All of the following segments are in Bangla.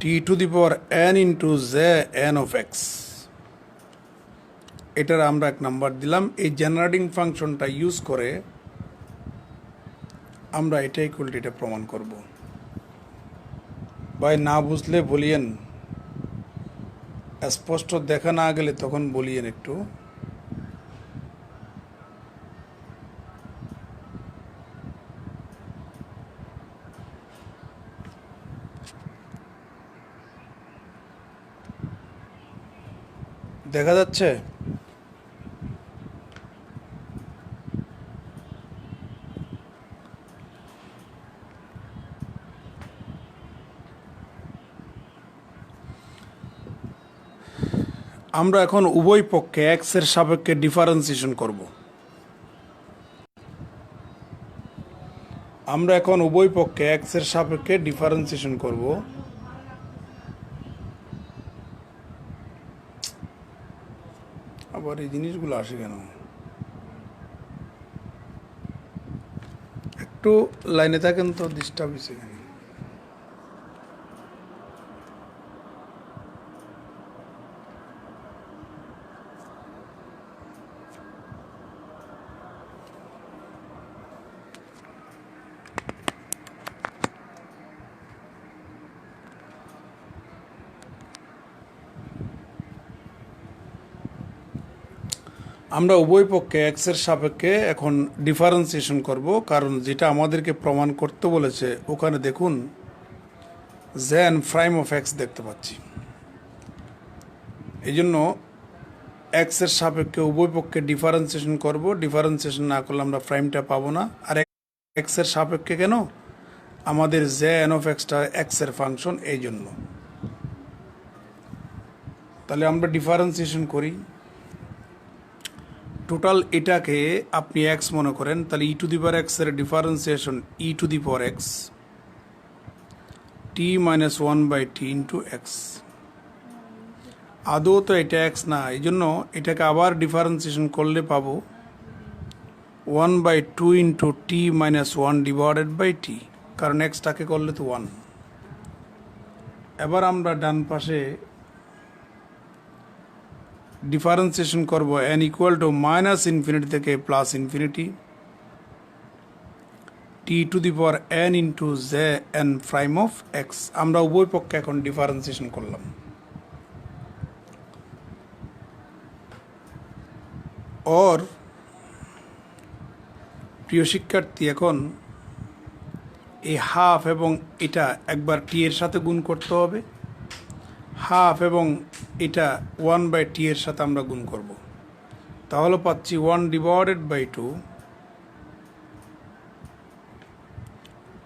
t to the power n into j n of x এটার আমরা এক নাম্বার দিলাম। এই জেনারেটিং ফাংশনটা ইউজ করে আমরা এটা ইকুয়ালিটিটা প্রমাণ করব। ভাই না বুঝলে বলিয়েন, স্পষ্ট দেখা না গেলে তখন বলিয়েন একটু। দেখা যাচ্ছে? আমরা এখন উভয় পক্ষে এক্স এর সাপেক্ষে ডিফারেন্সিয়েশন করব। আমরা এখন উভয় পক্ষে এক্স এর সাপেক্ষে ডিফারেন্সিয়েশন করব। আবার এই জিনিসগুলো আসে কেন? একটু লাইনে থাকেন তো, ডিস্টার্ব হয়েছে কেন? আমরা উভয় পক্ষে এক্স এর সাপেক্ষে এখন ডিফারেন্সিয়েশন করব, কারণ যেটা আমাদেরকে প্রমাণ করতে বলেছে ওখানে দেখুন জেন প্রাইম অফ এক্স দেখতে পাচ্ছি। এই জন্য এক্স এর সাপেক্ষে উভয় পক্ষে ডিফারেন্সিয়েশন করব। ডিফারেন্সিয়েশন না করলে আমরা প্রাইমটা পাবো না। আর এক্স এর সাপেক্ষে কেন? আমাদের J N of extra x এর ফাংশন, এই জন্য। তাহলে আমরা ডিফারেন্সিয়েশন করি। টোটাল এটাকে আপনি এক্স মনে করেন, তাহলে ই টু দি পাওয়ার এক্স এর differentiation E to the power x T minus 1/t into x. আদৌ তো এটা এক্স না, এই জন্য এটাকে আবার ডিফারেন্সিয়েশন করলে পাবো 1/2 into T minus 1 divided by t, কারণ এক্সটাকে করলে তো 1। এবার আমরা ডান পাশে ডিফারেন্সিয়েশন করব n equal to minus infinity থেকে plus infinity t to the power n into j n prime of x. আমরা উভয় পক্ষে এখন ডিফারেন্সিয়েশন করলাম। ওর প্রিয় শিক্ষার্থী, এখন এই হাফ এবং এটা একবার টি এর সাথে গুণ করতে হবে, হাফ এবং এটা 1/t এর সাথে আমরা গুণ করব। তাহলে পাচ্ছি 1 divided by 2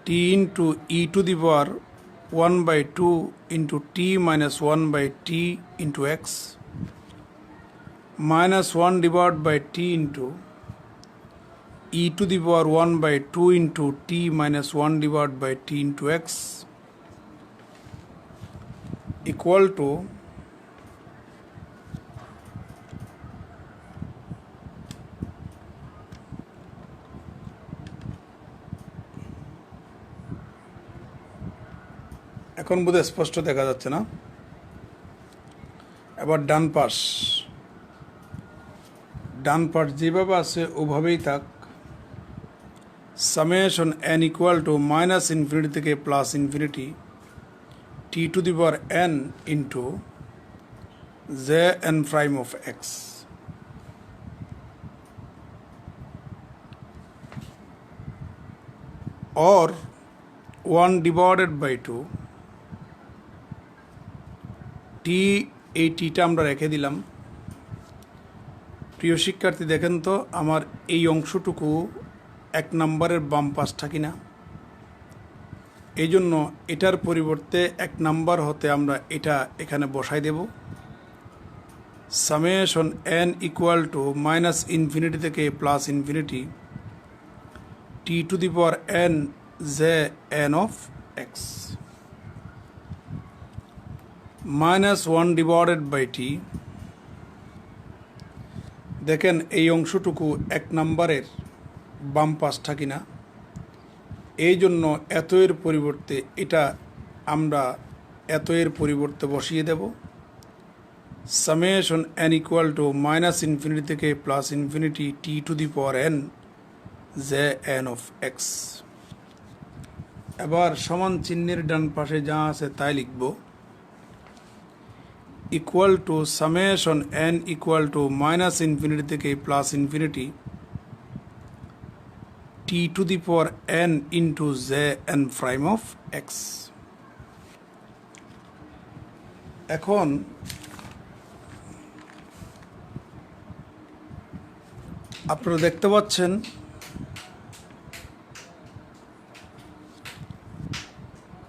T into E to the power 1/2 into T minus 1/t into X minus 1 divide by T into E to the power 1/2 into T minus 1 divide by T into x equal to এখন বোধহয় স্পষ্ট দেখা যাচ্ছে না? এবার ডান পাশ যেভাবে আছে ওভাবেই থাক। Summation n equal to minus infinity থেকে plus infinity t to the power n into j n prime of x. or 1 divided by 2 t, এই টিটা আমরা রেখে দিলাম। প্রিয় শিক্ষার্থী দেখেন তো আমার এই অংশটুকু এক নম্বরের বাম পাশটা কিনা, এই জন্য এটার পরিবর্তে এক নাম্বার হতে আমরা এটা এখানে বসাই দেব। Summation n equal to minus infinity থেকে plus infinity t to the power N J N of x minus 1 divided by t. দেখেন এই অংশটুকু এক নাম্বারের বাম পাশটা কিনা, এই জন্য এত এর পরিবর্তে এটা আমরা এত এর পরিবর্তে বসিয়ে দেব summation n equal to minus infinity থেকে plus infinity t to the power n j N of x. এবার সমান চিহ্নের ডান পাশে যা আছে তাই লিখব equal to summation n equal to minus infinity থেকে plus infinity t to the power n into j n prime of x. এখন আপনারা দেখতে পাচ্ছেন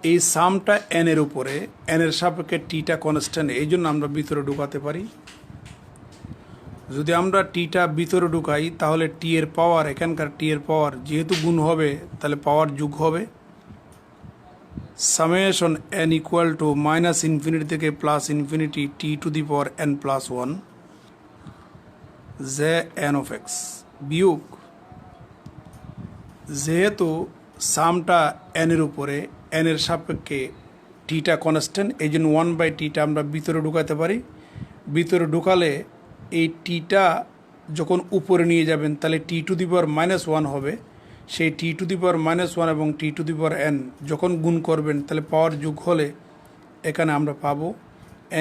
এই সামটা n এর উপরে n এর সাপেক্ষে টিটা কনস্ট্যান্ট, এই জন্য আমরা ভিতরে ঢুকাতে পারি। যদি আমরা টিটা ভিতরে ঢুকাই তাহলে টি এর পাওয়ার, এখানকার টি এর পাওয়ার যেহেতু গুণ হবে তাহলে পাওয়ার যোগ হবে। Summation n equal to minus infinity থেকে plus infinity t to the power n plus one j N of x বিয়োগ, যেহেতু সামটা n এর উপরে n এর সাপেক্ষে টিটা কনস্ট্যান্ট, এই জন্য 1/, টিটা আমরা ভিতরে ঢুকাতে পারি। ভিতরে ঢুকালে এই টিটা যখন উপরে নিয়ে যাবেন তাহলে t to the power minus one হবে। সেই t to the power minus one এবং t to the power n যখন গুণ করবেন তাহলে পাওয়ার যোগ হলে এখানে আমরা পাবো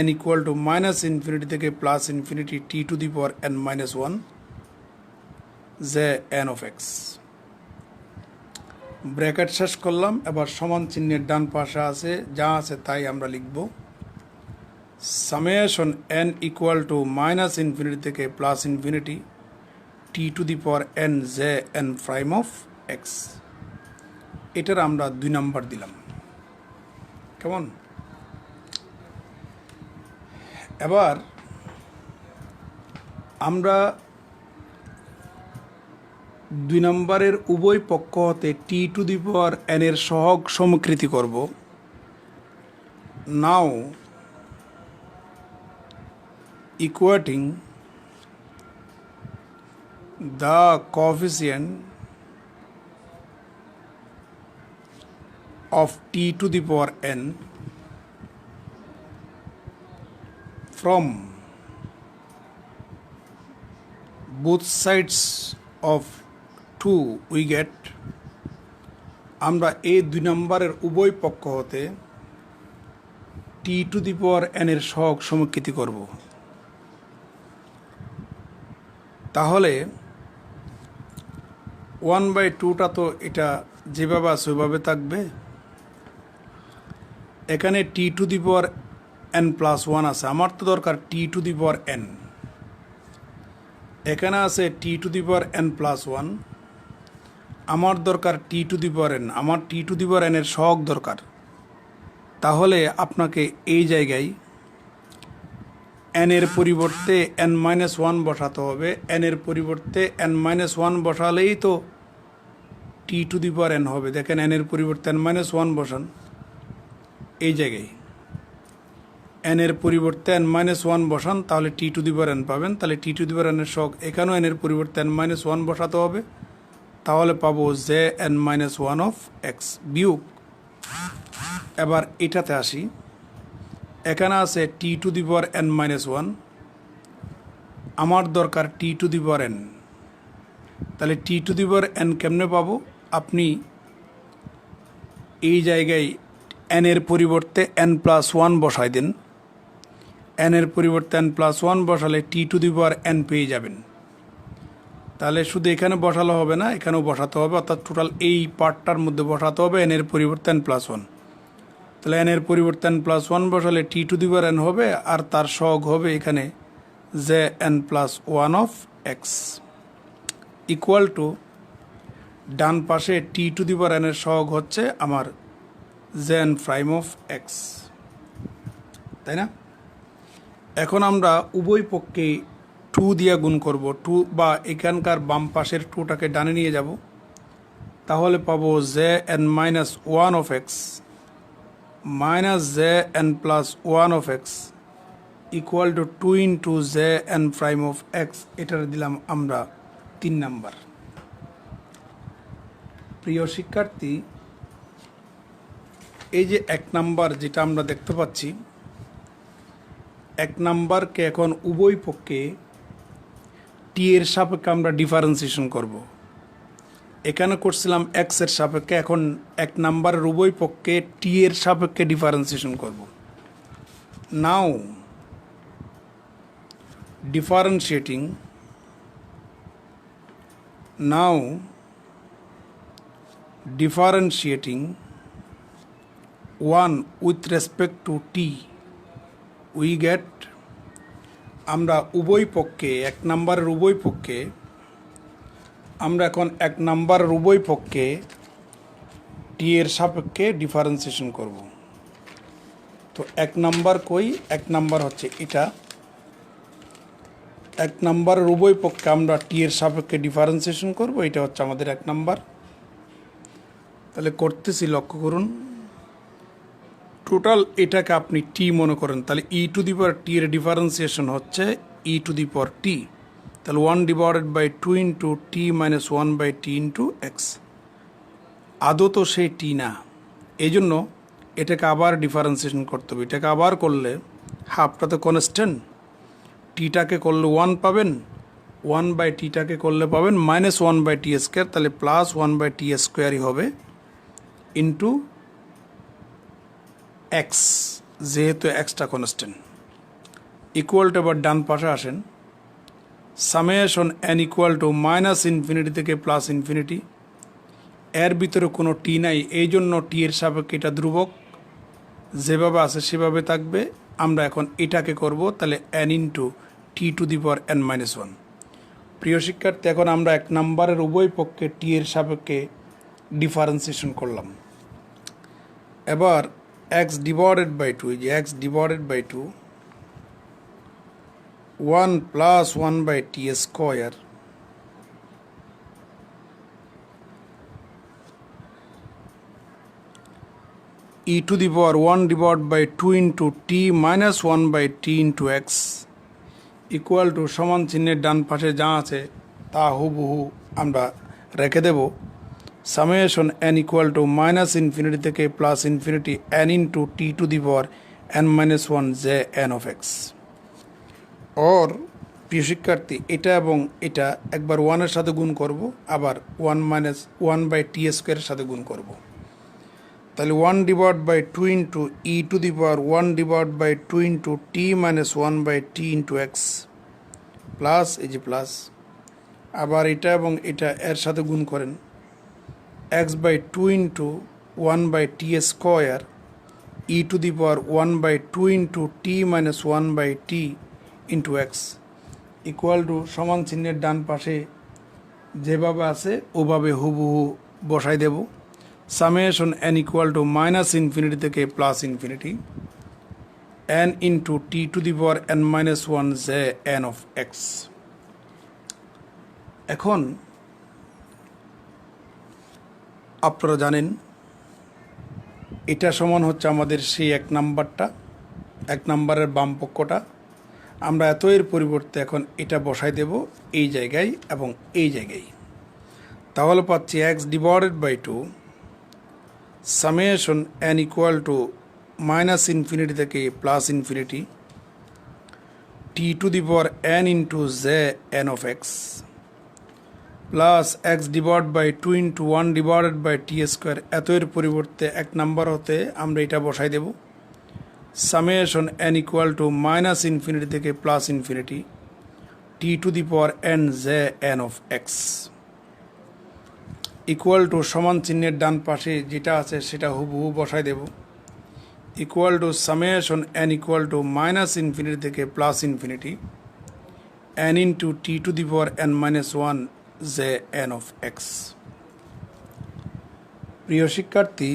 n equal to minus infinity থেকে plus infinity t to the power n minus one j N of x. Bracket শেষ করলাম। এবার সমান চিহ্নের ডান পাশে আছে যা আছে তাই আমরা লিখব summation n equal to minus infinity থেকে plus infinity t to the power n j n prime of x. এটার আমরা 2 নাম্বার দিলাম। কেমন? এবার আমরা 2 নম্বরের উভয় পক্ষ হতে টি টু দি পাওয়ার n এর সহগ সমীকৃতি করব। নাও equating the coefficient of t to the power n from both sides of 2 we get, আমরা এই 2 নম্বরের উভয় পক্ষ হতে টি টু দি পাওয়ার n এর সহগ সমীকৃতি করব। তাহলে 1/2টা তো এটা যেভাবে আছে ওইভাবে থাকবে। এখানে t to the power n plus one আছে, আমার তো দরকার টি টু দি পাওয়ার n। এখানে আছে t to the power n plus one, আমার দরকার টি টু দি পাওয়ার n, আমার টি টু দি পাওয়ার n এর সহগ দরকার। তাহলে আপনাকে এই জায়গায় n এর পরিবর্তে n-1 বসাতে হবে। n এর পরিবর্তে n-1 বসালেই তো টি টু দি পাওয়ার n হবে। দেখেন n এর পরিবর্তে n-1 বসান এই জায়গায়, n এর পরিবর্তে n-1 বসান তাহলে t to the power n পাবেন। তাহলে t to the power n এর সহগ এখানেও n এর পরিবর্তে n-1 বসাতে হবে, তাহলে পাবো জে n-1 অফ এক্স বিয়োগ। এবার এটাতে আসি, এখানে আছে t to the power n-1, আমার দরকার টি টু দি পাওয়ার n। তাহলে t to the power n কেমনে পাবো? আপনি এই জায়গায় n এর পরিবর্তে n+1 বসাই দেন। n এর পরিবর্তে n+1 বসালে টি টু দি পাওয়ার n পেয়ে যাবেন। তাহলে শুধু এখানে বসালে হবে না, এখানেও বসাতে হবে, অর্থাৎ টোটাল এই পার্টটার মধ্যে বসাতে হবে n এর পরিবর্তে n+1। তাহলে n এর পরিবর্তে n+1 বসালে টি টু দি পাওয়ার n হবে, আর তার সহগ হবে এখানে j n+1 of x equal to, ডান পাশে t to the power n এর সহগ হচ্ছে আমার J n prime of x, তাই না? এখন আমরা উভয় পক্ষে 2 দিয়ে গুণ করব। 2 বা এখানকার বাম পাশের 2টাকে ডানে নিয়ে যাব, তাহলে পাবো J n-1 of x minus J n+1 of x equal two 2 into j n prime of x. এটার দিলাম আমরা 3 নাম্বার। প্রিয় শিক্ষার্থী, এই যে এক নাম্বার যেটা আমরা দেখতে পাচ্ছি, এক নাম্বারকে এখন উভয় পক্ষে টি এর সাপেক্ষে আমরা ডিফারেন্সিয়েশন করব। এখানে করছিলাম এক্স এর সাপেক্ষে, এখন এক নাম্বারের উভয় পক্ষে টি এর সাপেক্ষে ডিফারেন্সিয়েশন করব। নাও differentiating now differentiating 1 with respect to t we get আমরা উভয় পক্ষে এক নাম্বারের উভয় পক্ষে আমরা এখন এক নাম্বারের উভয় পক্ষে টি এর সাপেক্ষে ডিফারেন্সিয়েশন করব। তো এক নাম্বার কই, এক নাম্বার হচ্ছে এটা, এক নাম্বারের উভয় পক্ষে আমরা টি এর সাপেক্ষে ডিফারেন্সিয়েশন করব, এটা হচ্ছে আমাদের এক নাম্বার। তাহলে করতেছি, লক্ষ্য করুন, টোটাল এটাকে আপনি টি মনে করেন, তাহলে ই টু দি পাওয়ার টি এর ডিফারেন্সিয়েশন হচ্ছে ই টু দি পাওয়ার টি, তাহলে 1/2 ইন্টু টি মাইনাস 1/t ইন্টু এক্স। আদৌ তো সেই টি না, এই জন্য এটাকে আবার ডিফারেন্সিয়েশন করতে হবে। এটাকে আবার করলে হাফটা তো কনস্ট্যান্ট, টিটাকে করলে 1 পাবেন, 1/tটাকে করলে পাবেন -1/t স্কোয়ার, তাহলে প্লাস 1/t স্কোয়ারই হবে ইন্টু এক্স, যেহেতু এক্সটা কনস্ট্যান্ট। ইকুয়ালটা এবার ডান পাশে আসেন, summation n equal to -infinity থেকে +ইনফিনিটি। এর ভিতরে কোনো টি নাই, এই জন্য টি এর সাপেক্ষে এটা ধ্রুবক, যেভাবে আছে সেভাবে থাকবে। আমরা এখন এটাকে করব, তাহলে N into t to the power n-1। প্রিয় শিক্ষার্থী, এখন আমরা এক নাম্বারের উভয় পক্ষে টি এর সাপেক্ষে ডিফারেন্সিয়েশন করলাম। এবার এক্স ডিভাইডেড বাই 2, এই যে X divided by 2 1 plus 1/t square e to the power 1/2 into t minus 1/t into x equal to সমান চিহ্নের ডান পাশে যা আছে তা হুবহু আমরা রেখে দেব। Summation n equal to -infinity থেকে +infinity n into t to the power n-1 j N of x. ওর প্রিয় শিক্ষার্থী, এটা এবং এটা একবার 1-এর সাথে গুণ করব, আবার 1/t স্কোয়ারের সাথে গুণ করব। তাহলে 1/2 into E to the power 1/2 into T minus 1/t into x plus, এই যে প্লাস, আবার এটা এবং এটা এর সাথে গুণ করেন, x/2 into 1/t square e to the power 1/2 into T minus 1/t into x equal to সমান চিহ্নের ডান পাশে যেভাবে আছে ওভাবে হুবহু বসাই দেব। Summation n equal to -infinity থেকে +infinity n into t to the power n-1 j N of x. এখন আপনারা জানেন এটা সমান হচ্ছে আমাদের সেই এক নাম্বারটা, এক নাম্বারের বাম পক্ষটা। আমরা এত এর পরিবর্তে এখন এটা বসাই দেব এই জায়গায় এবং এই জায়গায়, তাহলে পাচ্ছি x divided by 2 summation n equal to -infinity থেকে +plus infinity t to the power n into j N of x plus x divide by 2 into 1/t square. এত এর পরিবর্তে এক নাম্বার হতে আমরা এটা বসাই দেব। Summation n equal to -infinity থেকে +plus infinity t to the power n j N of x equal to সমান চিহ্নের ডান পাশে যেটা আছে সেটা হুবহু বসাই দেব। Equal to summation n equal to -infinity থেকে +infinity n into t to the power n-1 j N of x. প্রিয় শিক্ষার্থী,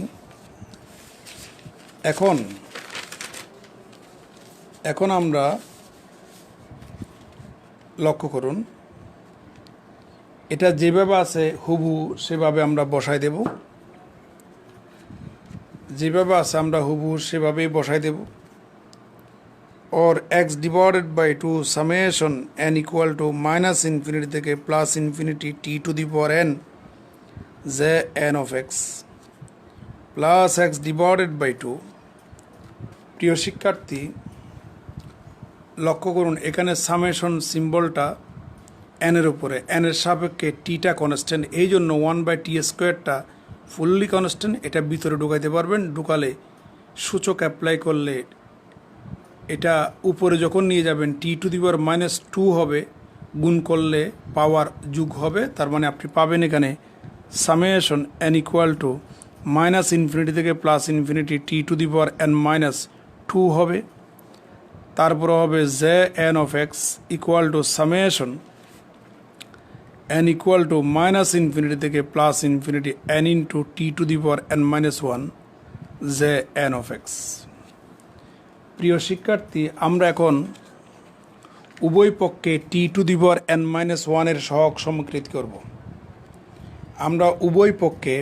এখন আমরা লক্ষ্য করুন, এটা যেভাবে আছে হুবহু সেভাবে আমরা বসাই দেব, যেভাবে আছে আমরা হুবহু সেভাবেই বসাই দেব। और x divided by 2 summation n equal to -minus infinity থেকে +plus infinity t to the power n j n of x plus x divided by 2। প্রিয় শিক্ষার্থী, লক্ষ্য করুন এখানে সামেশন সিম্বলটা এনের উপরে, এনের সাপেক্ষে টিটা কনস্ট্যান্ট, এই জন্য 1/t² ফুললি কনস্ট্যান্ট। এটা ভিতরে ঢুকাইতে পারবেন, ঢুকালে সূচক অ্যাপ্লাই করলে এটা উপরে যখন নিয়ে যাবেন t⁻⁻2 হবে, গুণ করলে পাওয়ার যোগ হবে, তার মানে আপনি পাবেন এখানে summation n equal to -infinity থেকে +ইনফিনিটি t⁻n−2 হবে। তারপর হবে jn of x equal to summation n equal to -infinity থেকে +infinity n into t⁻n−1 jn of x. প্রিয় শিক্ষার্থী, আমরা এখন উভয় পক্ষে t⁻n−1 এর সহগ সমকৃত করব। আমরা উভয় পক্ষে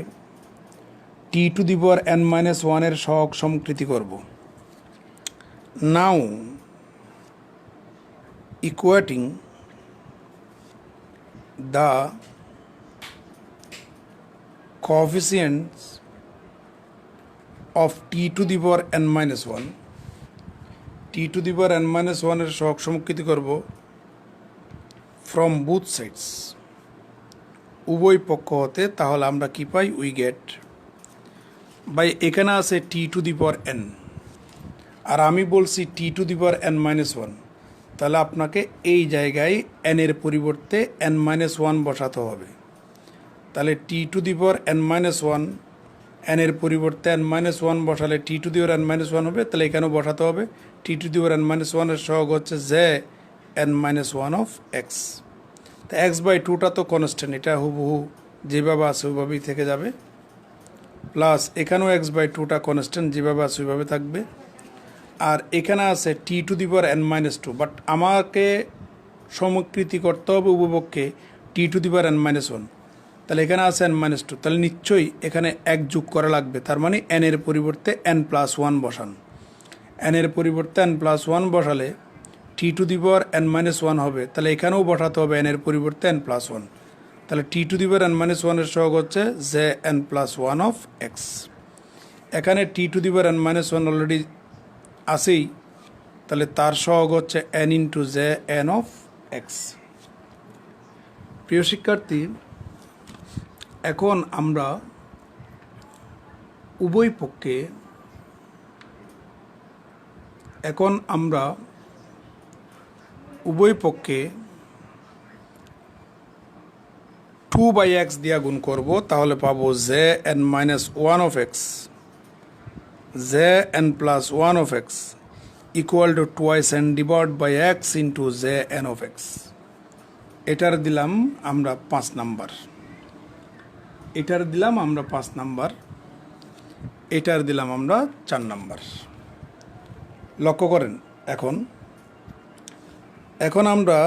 t⁻n−1 এর সহগ সমকৃতি করব। নাও equating the coefficients of t⁻n−1, t⁻n−1 এর সহগ সমকৃতি করব ফ্রম বুথ সাইডস, উভয় পক্ষ হতে। তাহলে আমরা কি পাই? উই গেট বাই, এখানে আছে t⁻n আর আমি বলছি t⁻n−1, তাহলে আপনাকে এই জায়গায় n এর পরিবর্তে n-1 বসাতে হবে। তাহলে t⁻n−1, n এর পরিবর্তে n-1 বসালে t⁻n−1 হবে, তাহলে এখানেও বসাতে হবে। t⁻n−1 এর সহগ হচ্ছে jn-1 অফ এক্স। তো x/2টা তো কনস্ট্যান্ট, এটা হুবহু যেভাবে আছে ওইভাবেই থেকে যাবে, প্লাস এখানেও x/2টা কনস্ট্যান্ট, যেভাবে আছে ওইভাবে থাকবে। আর এখানে আছে t⁻n-2, বাট আমাকে সমকৃতি করতে হবে উপপক্ষে t⁻n-1, তাহলে এখানে আছে n-2, তাহলে নিশ্চয়ই এখানে 1 যোগ করা লাগবে। তার মানে n এর পরিবর্তে n+1 বসান। n এর পরিবর্তে n+1 বসালে t⁻n-1 হবে, তাহলে এখানেও বসাতে হবে n এর পরিবর্তে n+1। তাহলে t⁻n-1 এর সহগ হচ্ছে jn+1 অফ এক্স। এখানে t⁻n-1 অলরেডি আছেই, তাহলে তার সহগ হচ্ছে n into jn of x. প্রিয় শিক্ষার্থী, এখন আমরা উভয় পক্ষে 2/x দিয়া গুণ করব, তাহলে পাবো jn-1 of x, jn+1 of x equal to twice n divided by x into jn of x। এটার দিলাম আমরা 5 নাম্বার, এটার দিলাম আমরা 5 নাম্বার, এটার দিলাম আমরা 4 নাম্বার। লক্ষ্য করেন, এখন আমরা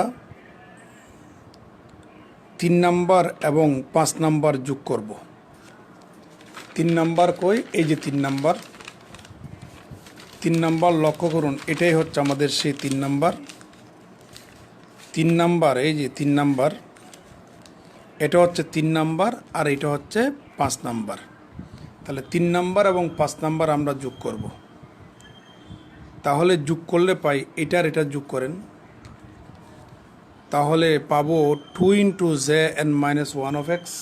3 নাম্বার এবং 5 নাম্বার যোগ করব। 3 নাম্বার কই? এই যে 3 নাম্বার, 3 নাম্বার লক্ষ্য করুন, এটাই হচ্ছে আমাদের সেই 3 নাম্বার। 3 নাম্বার, এই যে 3 নাম্বার, এটা হচ্ছে 3 নাম্বার আর এটা হচ্ছে 5 নাম্বার। তাহলে 3 নাম্বার এবং 5 নাম্বার আমরা যোগ করব। তাহলে যোগ করলে পাই, এটার এটা যোগ করেন, তাহলে পাবো 2 ইন্টু jn-1 অফ এক্স।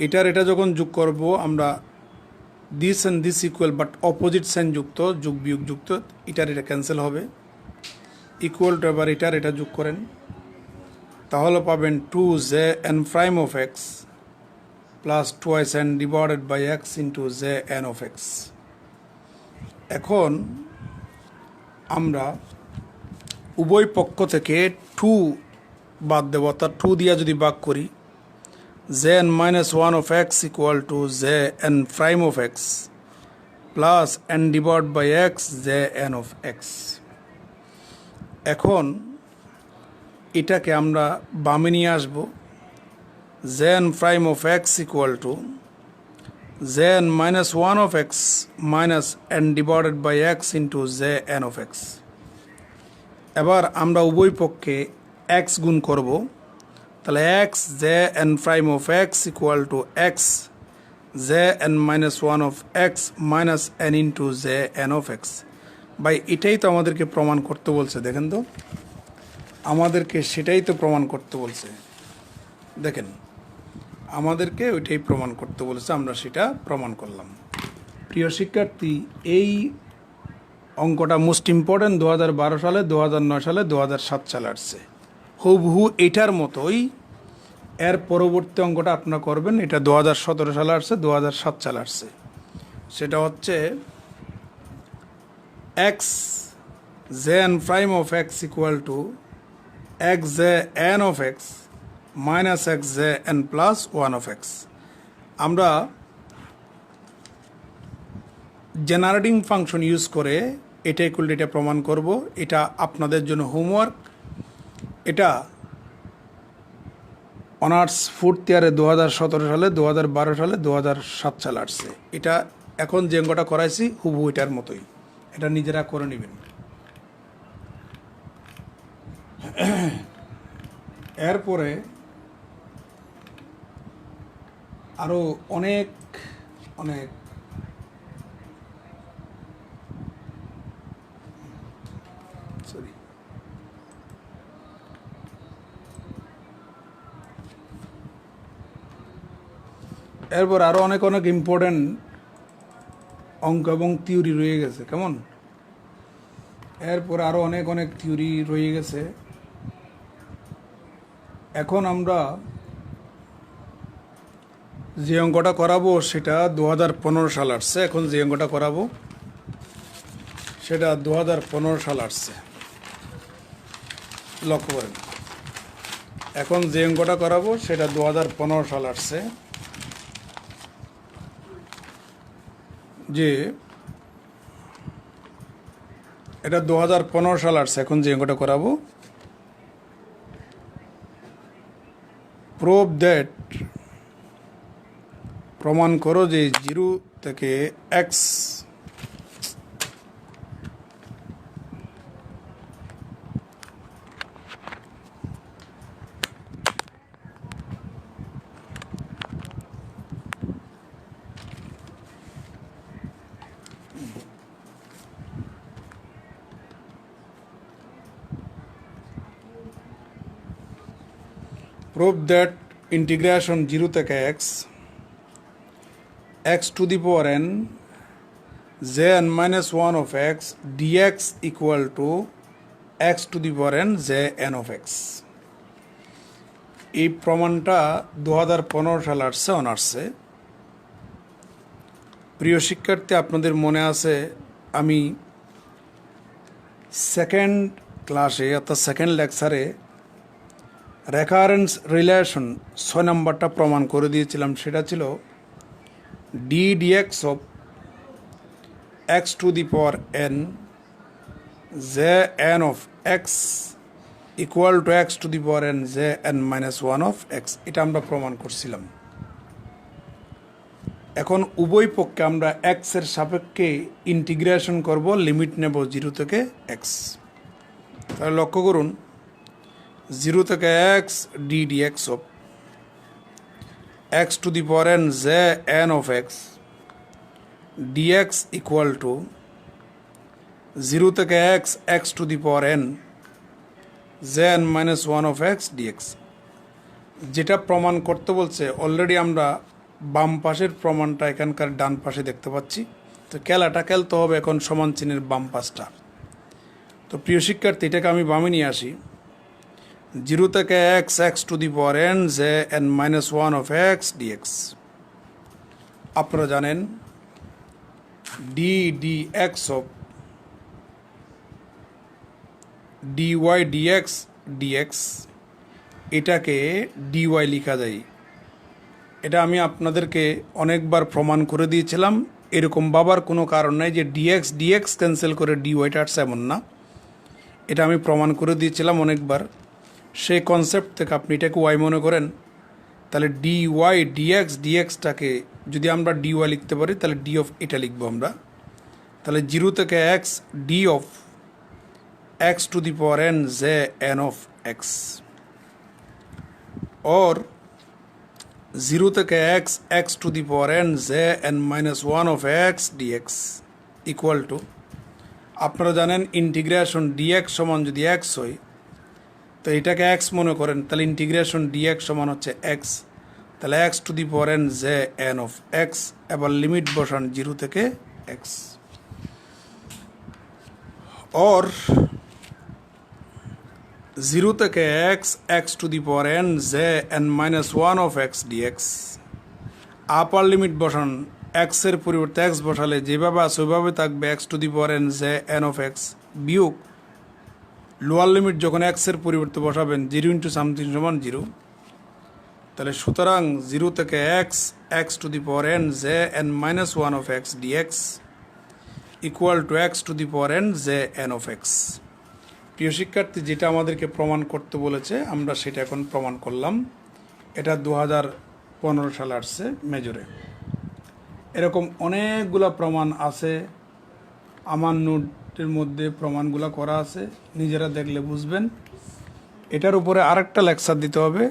এটার এটা যখন যোগ করব আমরা this and this equal, but opposite sign যুক্ত, যোগ বিয়োগ যুক্ত, এটার এটা ক্যান্সেল হবে। ইকুয়াল টু, এবার এটার এটা যোগ করেন, তাহলে পাবেন 2jn' of x plus twice n divided by X into jn of x. এখন আমরা উভয় পক্ষ থেকে 2 বাদ দেব, অর্থাৎ 2 দিয়া যদি ভাগ করি, jn-1 of x equal to jn' of x plus n divided by x jn of x। এখন এটাকে আমরা বামে নিয়ে আসব, jn' of x equal to jn-1 of x minus n divided by x into jn of x। এবার আমরা উভয় পক্ষে x গুণ করব, তাহলে x jn' of x equal to x J N minus one of x minus N into j N of x. ভাই এটাই তো আমাদেরকে প্রমাণ করতে বলছে, দেখেন তো, আমাদেরকে সেটাই তো প্রমাণ করতে বলছে। দেখেন, আমাদেরকে ওইটাই প্রমাণ করতে বলেছে, আমরা সেটা প্রমাণ করলাম। প্রিয় শিক্ষার্থী, এই অঙ্কটা মোস্ট ইম্পর্ট্যান্ট 2012 সালে, 2009 সালে, 2007 সালে আসছে। হুবহু এটার মতোই এর পরবর্তী অঙ্কটা আপনারা করবেন। এটা 2017 সালে আসছে, 2007 সালে আসছে। সেটা হচ্ছে x J n prime of x equal to x J N of x minus x J N plus one of x. আমরা জেনারেটিং ফাংশন ইউজ করে এটা ইকুয়াল টু এটা প্রমাণ করব। এটা আপনাদের জন্য হোমওয়ার্ক। এটা অনার্স ফোর্থ ইয়ারে 2017 সালে, 2012 সালে, 2007 সালে আসছে। এটা এখন যে অঙ্কটা করাইছি হুবহু এটার মতোই, এটা নিজেরা করে নেবেন। এরপরে আরও অনেক অনেক সরি এরপর আরও অনেক অনেক ইম্পর্টেন্ট অঙ্ক এবং থিওরি রয়ে গেছে, কেমন? এরপর আরও অনেক অনেক থিওরি রয়ে গেছে। এখন আমরা যে অঙ্কটা করাবো সেটা 2015 সাল আসছে। এখন যে অঙ্কটা করাবো সেটা 2015 সাল আসছে, লক্ষ্য করেন। এখন যে অঙ্কটা করাবো সেটা 2015 সাল আসছে। যে এটা 2015 সাল আসছে। এখন যে অঙ্কটা করাবো, প্রুভ দ্যাট, প্রমাণ করো যে 0 থেকে এক্স প্রুভ দ্যাট ইন্টিগ্রেশন 0 থেকে X to the power N J N minus one of X DX equal to X to the power N J N of X. এই প্রমাণটা 2015 সালে আসছে অনার্সে। প্রিয় শিক্ষার্থী, আপনাদের মনে আছে আমি সেকেন্ড ক্লাসে অর্থাৎ সেকেন্ড লেকচারে রেকারেন্স রিলেশন 6 নম্বরটা প্রমাণ করে দিয়েছিলাম। সেটা ছিল D DX of X to the power N J N of x equal to X to the power N J N minus one of X. এটা আমরা প্রমাণ করছিলাম। এখন উভয় পক্ষে আমরা এক্সের সাপেক্ষে ইন্টিগ্রেশন করব, লিমিট নেব 0 থেকে এক্স। তাহলে লক্ষ্য করুন, 0 থেকে X D DX of X to the power N J N of X DX equal to 0 থেকে X X to the power N J N minus one of X DX. যেটা প্রমাণ করতে বলছে অলরেডি আমরা বাম পাশের প্রমাণটা এখানকার ডান পাশে দেখতে পাচ্ছি। তো খেলাটা খেলতে হবে এখন সমান চিহ্নের বাম পাশটা। তো প্রিয় শিক্ষার্থী, এটাকে আমি বামে নিয়ে আসি। 0 থেকে X X to the power N J N minus one of X DX. আপনারা জানেন D D X of DY DX DX, এটাকে ডিওয়াই লেখা যায়। এটা আমি আপনাদেরকে অনেকবার প্রমাণ করে দিয়েছিলাম। এরকম ভাবার কোনো কারণ নাই যে ডিএক্স ডিএক্স ক্যান্সেল করে ডিওয়াইটা আসছে, এমন না। এটা আমি প্রমাণ করে দিয়েছিলাম অনেকবার। সেই কনসেপ্ট থেকে আপনি এটাকে ওয়াই মনে করেন, তাহলে ডি ওয়াই ডিএক্স ডিএক্সটাকে যদি আমরা ডি ওয়াই লিখতে পারি তাহলে ডি অফ এটা লিখবো আমরা। তাহলে 0 থেকে X D of X to the power N J N of X. और জিরো থেকে X X to the power N J N minus one of X DX equal to, আপনারা জানেন ইন্টিগ্রেশন ডিএক্স সমান যদি এক্স হয় তো এটাকে এক্স মনে করেন, তাহলে ইন্টিগ্রেশন ডিএক্স সমান হচ্ছে এক্স, তাহলে X to the power N J N of x, এবার লিমিট বসান জিরো থেকে এক্স। और জিরো থেকে X X to the power N J N minus one of X DX, upper limit বসান, এক্সের পরিবর্তে এক্স বসালে যেভাবে আছে ওইভাবে থাকবে X to the power N J N of x, বিয়োগ লোয়ার লিমিট যখন এক্সের পরিবর্তে বসাবেন জিরো ইন্টু সামথিং সমান জিরো, তাহলে সুতরাং জিরো থেকে X X to the power N J N minus one of X DX equal to X to the power N J N of x. প্রিয় শিক্ষার্থী, যেটা আমাদেরকে প্রমাণ করতে বলেছে আমরা সেটা এখন প্রমাণ করলাম। এটা 2015 সালে আসছে মেজরে। এরকম অনেকগুলা প্রমাণ আছে, আমার নোটের মধ্যে প্রমাণগুলো করা আছে, নিজেরা দেখলে বুঝবেন। এটার উপরে আরেকটা লেকচার দিতে হবে,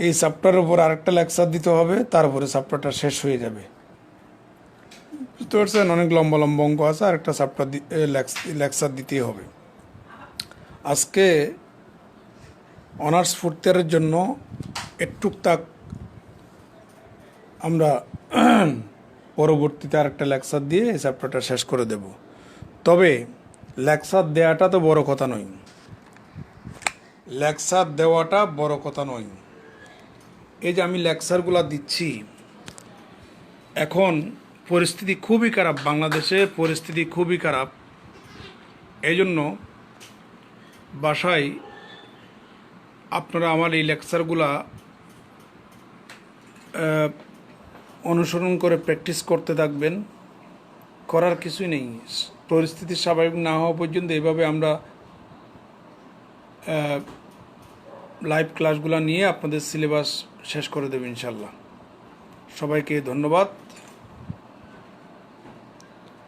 এই চ্যাপ্টারের উপর আরেকটা লেকচার দিতে হবে, তারপরে চ্যাপ্টারটা শেষ হয়ে যাবে। বুঝতে পারছেন, অনেক লম্বা লম্বা অঙ্ক আছে, আর একটা চ্যাপ্টার লেকচার দিতেই হবে। আজকে অনার্স ফোর্থ ইয়ারের জন্য টুকটাক আমরা পরবর্তীতে আরেকটা লেকচার দিয়ে এই চ্যাপ্টারটা শেষ করে দেব। তবে লেকচার দেওয়াটা তো বড় কথা নয়, লেকচার দেওয়াটা বড় কথা নয়। এই যে আমি লেকচারগুলো দিচ্ছি, এখন পরিস্থিতি খুবই খারাপ, বাংলাদেশে পরিস্থিতি খুবই খারাপ। এই জন্য বাসায় আপনারা আমার এই লেকচারগুলা অনুসরণ করে প্র্যাকটিস করতে থাকবেন। করার কিছুই নেই, পরিস্থিতি স্বাভাবিক না হওয়া পর্যন্ত এইভাবে আমরা লাইভ ক্লাসগুলো নিয়ে আপনাদের সিলেবাস শেষ করে দেব ইনশাল্লাহ। সবাইকে ধন্যবাদ।